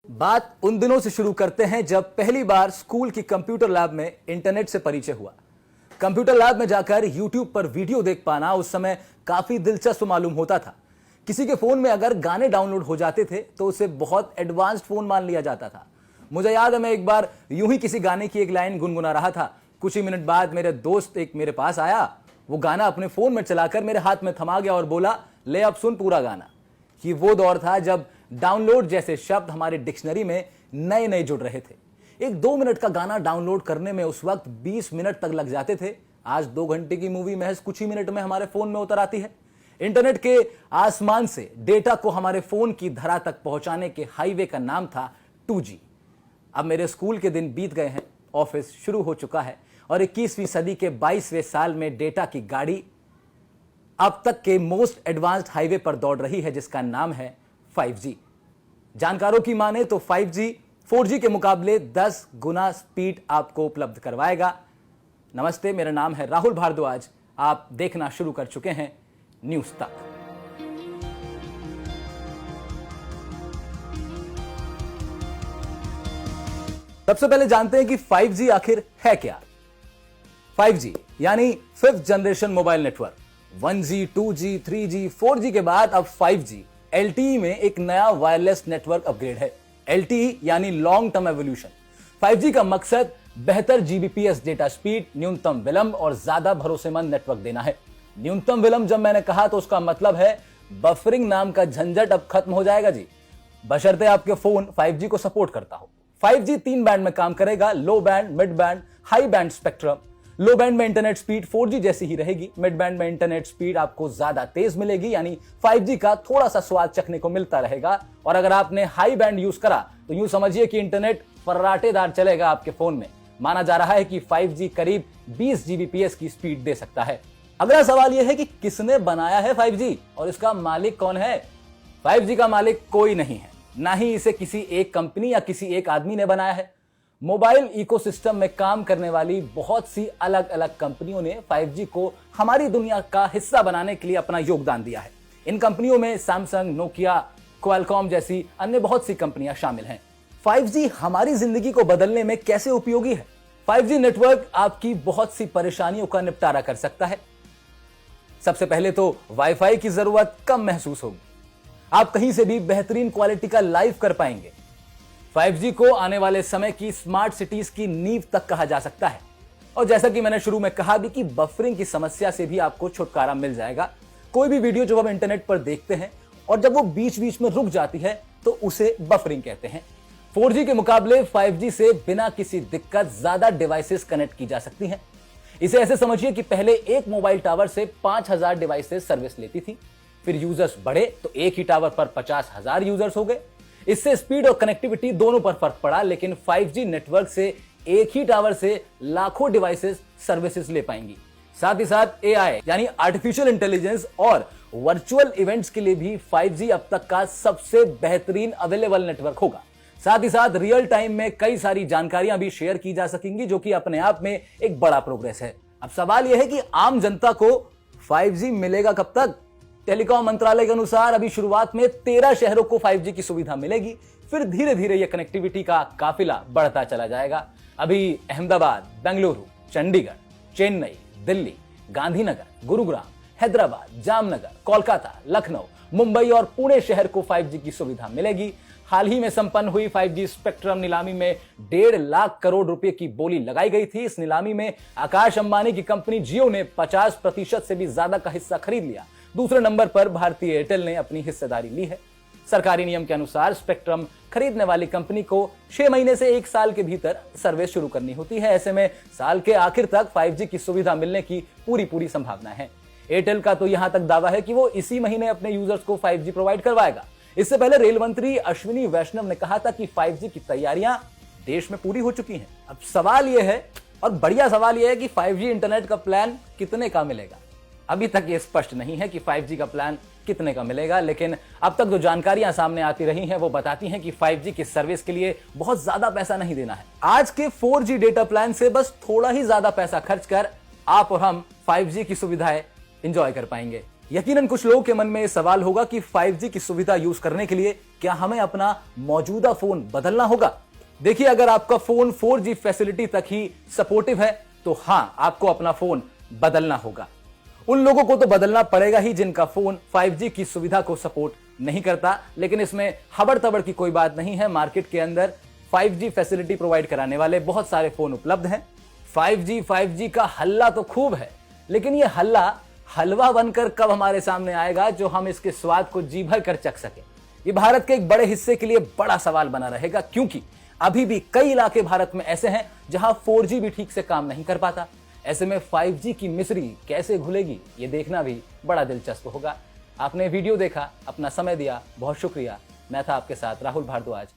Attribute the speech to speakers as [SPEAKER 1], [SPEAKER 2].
[SPEAKER 1] बात उन दिनों से शुरू करते हैं जब पहली बार स्कूल की कंप्यूटर लैब में इंटरनेट से परिचय हुआ। कंप्यूटर लैब में जाकर यूट्यूब पर वीडियो देख पाना उस समय काफी दिलचस्प मालूम होता था। किसी के फोन में अगर गाने डाउनलोड हो जाते थे तो उसे बहुत एडवांस्ड फोन मान लिया जाता था। मुझे याद है, मैं एक बार यूं ही किसी गाने की एक लाइन गुनगुना रहा था। कुछ ही मिनट बाद मेरे दोस्त एक मेरे पास आया। वो गाना अपने फोन में चलाकर मेरे हाथ में थमा गया और बोला, ले अब सुन पूरा गाना। ये वो दौर था जब डाउनलोड जैसे शब्द हमारे डिक्शनरी में नए नए जुड़ रहे थे। एक 2 मिनट का गाना डाउनलोड करने में उस वक्त 20 मिनट तक लग जाते थे। आज 2 घंटे की मूवी महज कुछ ही मिनट में हमारे फोन में उतर आती है। इंटरनेट के आसमान से डेटा को हमारे फोन की धरा तक पहुंचाने के हाईवे का नाम था 2G। अब मेरे स्कूल के दिन बीत गए हैं, ऑफिस शुरू हो चुका है और 21वीं सदी के 22वें साल में डेटा की गाड़ी अब तक के मोस्ट एडवांस्ड हाईवे पर दौड़ रही है, जिसका नाम है 5G। जानकारों की माने तो 5G 4G के मुकाबले 10 गुना स्पीड आपको उपलब्ध करवाएगा। नमस्ते, मेरा नाम है राहुल भारद्वाज। आप देखना शुरू कर चुके हैं न्यूज तक। सबसे पहले जानते हैं कि 5G आखिर है क्या। 5G यानी 5th generation mobile network. 1G, 2G, 3G, 4G के बाद अब 5G LTE में एक नया वायरलेस नेटवर्क अपग्रेड है। LTE यानी लॉन्ग टर्म एवोल्यूशन। 5G का मकसद बेहतर GBPS डेटा स्पीड, न्यूनतम विलंब और ज्यादा भरोसेमंद नेटवर्क देना है। न्यूनतम विलंब जब मैंने कहा तो उसका मतलब है बफरिंग नाम का झंझट अब खत्म हो जाएगा जी, बशर्ते आपके फोन 5G को सपोर्ट करता हो। 5G 3 बैंड में काम करेगा, लो band, mid band, high band spectrum. लो बैंड में इंटरनेट स्पीड 4G जैसी ही रहेगी। मिड बैंड में इंटरनेट स्पीड आपको ज्यादा तेज मिलेगी, यानी 5G का थोड़ा सा स्वाद चखने को मिलता रहेगा। और अगर आपने हाई बैंड यूज करा तो यूं समझिए कि इंटरनेट फर्राटेदार चलेगा आपके फोन में। माना जा रहा है कि 5G करीब 20 Gbps की स्पीड दे सकता है। अगला सवाल यह है कि किसने बनाया है 5G और इसका मालिक कौन है। 5G का मालिक कोई नहीं है, ना ही इसे किसी एक कंपनी या किसी एक आदमी ने बनाया है। मोबाइल इकोसिस्टम में काम करने वाली बहुत सी अलग अलग कंपनियों ने 5G को हमारी दुनिया का हिस्सा बनाने के लिए अपना योगदान दिया है। इन कंपनियों में सैमसंग, नोकिया, क्वालकॉम जैसी अन्य बहुत सी कंपनियां शामिल हैं। 5G हमारी जिंदगी को बदलने में कैसे उपयोगी है। 5G नेटवर्क आपकी बहुत सी परेशानियों का निपटारा कर सकता है। सबसे पहले तो वाईफाई की जरूरत कम महसूस होगी। आप कहीं से भी बेहतरीन क्वालिटी का लाइव कर पाएंगे। 5G को आने वाले समय की स्मार्ट सिटीज की नींव तक कहा जा सकता है। और जैसा कि मैंने शुरू में कहा भी कि बफरिंग की समस्या से भी आपको छुटकारा मिल जाएगा। कोई भी वीडियो जो हम इंटरनेट पर देखते हैं और जब वो बीच बीच में रुक जाती है तो उसे बफरिंग कहते हैं। 4G के मुकाबले 5G से बिना किसी दिक्कत ज्यादा डिवाइसेस कनेक्ट की जा सकती हैं। इसे ऐसे समझिए कि पहले एक मोबाइल टावर से 5000 डिवाइसेस सर्विस लेती थी, फिर यूजर्स बढ़े तो एक ही टावर पर 50,000 यूजर्स हो गए। इससे स्पीड और कनेक्टिविटी दोनों पर फर्क पड़ा, लेकिन 5G नेटवर्क से एक ही टावर से लाखों डिवाइसेस सर्विसेज ले पाएंगी। साथ ही साथ AI यानी आर्टिफिशियल इंटेलिजेंस और वर्चुअल इवेंट्स के लिए भी 5G अब तक का सबसे बेहतरीन अवेलेबल नेटवर्क होगा। साथ ही साथ रियल टाइम में कई सारी जानकारियां भी शेयर की जा सकेंगी, जो कि अपने आप में एक बड़ा प्रोग्रेस है। अब सवाल यह है कि आम जनता को 5G मिलेगा कब तक। टेलीकॉम मंत्रालय के अनुसार अभी शुरुआत में 13 शहरों को 5G की सुविधा मिलेगी, फिर धीरे धीरे यह कनेक्टिविटी का काफिला बढ़ता चला जाएगा। अभी अहमदाबाद, बेंगलुरु, चंडीगढ़, चेन्नई, दिल्ली, गांधीनगर, गुरुग्राम, हैदराबाद, जामनगर, कोलकाता, लखनऊ, मुंबई और पुणे शहर को 5G की सुविधा मिलेगी। हाल ही में संपन्न हुई 5G स्पेक्ट्रम नीलामी में 1.5 लाख करोड़ रुपए की बोली लगाई गई थी। इस नीलामी में आकाश अंबानी की कंपनी जियो ने 50% से भी ज्यादा का हिस्सा खरीद लिया। दूसरे नंबर पर भारतीय एयरटेल ने अपनी हिस्सेदारी ली है। सरकारी नियम के अनुसार स्पेक्ट्रम खरीदने वाली कंपनी को 6 महीने से 1 साल के भीतर सर्विस शुरू करनी होती है। ऐसे में साल के आखिर तक 5G की सुविधा मिलने की पूरी संभावना है। एयरटेल का तो यहां तक दावा है कि वो इसी महीने अपने यूजर्स को 5G प्रोवाइड करवाएगा। इससे पहले रेल मंत्री अश्विनी वैष्णव ने कहा था कि 5G की तैयारियां देश में पूरी हो चुकी हैं। अब सवाल यह है, और बढ़िया सवाल यह है, कि 5G इंटरनेट का प्लान कितने का मिलेगा। अभी तक यह स्पष्ट नहीं है कि 5G का प्लान कितने का मिलेगा, लेकिन अब तक जो जानकारियां सामने आती रही हैं वो बताती हैं कि 5G की सर्विस के लिए बहुत ज्यादा पैसा नहीं देना है। आज के 4G डेटा प्लान से बस थोड़ा ही ज्यादा पैसा खर्च कर आप और हम 5G की सुविधाएं एंजॉय कर पाएंगे। यकीनन कुछ लोगों के मन में यह सवाल होगा कि 5G की सुविधा यूज करने के लिए क्या हमें अपना मौजूदा फोन बदलना होगा? देखिए, अगर आपका फोन 4G फैसिलिटी तक ही सपोर्टिव है तो हां, आपको अपना फोन बदलना होगा। उन लोगों को तो बदलना पड़ेगा ही जिनका फोन 5G की सुविधा को सपोर्ट नहीं करता, लेकिन इसमें हबड़ तबड़ की कोई बात नहीं है। मार्केट के अंदर 5G फैसिलिटी प्रोवाइड कराने वाले बहुत सारे फोन उपलब्ध हैं। 5G का हल्ला तो खूब है, लेकिन यह हल्ला हलवा बनकर कब हमारे सामने आएगा जो हम इसके स्वाद को जी भर कर चख सके? ये भारत के एक बड़े हिस्से के लिए बड़ा सवाल बना रहेगा, क्योंकि अभी भी कई इलाके भारत में ऐसे हैं जहां 4G भी ठीक से काम नहीं कर पाता। ऐसे में 5G की मिस्री कैसे घुलेगी, ये देखना भी बड़ा दिलचस्प होगा। आपने वीडियो देखा, अपना समय दिया, बहुत शुक्रिया। मैं था आपके साथ राहुल भारद्वाज।